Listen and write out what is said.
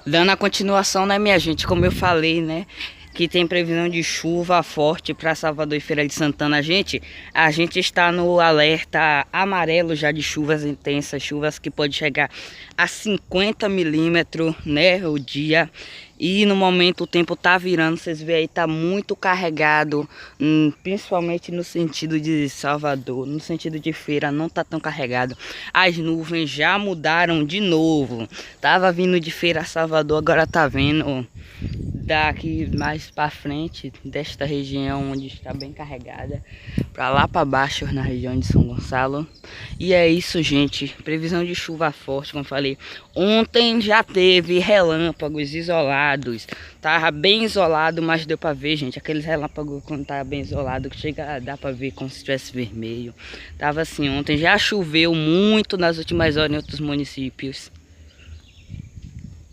Dando a continuação, né, minha gente, como eu falei, né, que tem previsão de chuva forte para Salvador e Feira de Santana. A gente está no alerta amarelo já de chuvas intensas, chuvas que pode chegar a 50 milímetros, né, o dia. E no momento o tempo tá virando, vocês veem aí, tá muito carregado, principalmente no sentido de Salvador, no sentido de Feira não tá tão carregado. As nuvens já mudaram de novo. Tava vindo de Feira a Salvador, agora tá vindo daqui mais para frente desta região onde está bem carregada para lá para baixo na região de São Gonçalo. E é isso, gente, previsão de chuva forte, como falei. Ontem já teve relâmpagos isolados, tava bem isolado, mas deu para ver, gente, aqueles relâmpagos quando tá bem isolado que chega a dar para ver como se estivesse vermelho. Tava assim, ontem já choveu muito nas últimas horas em outros municípios.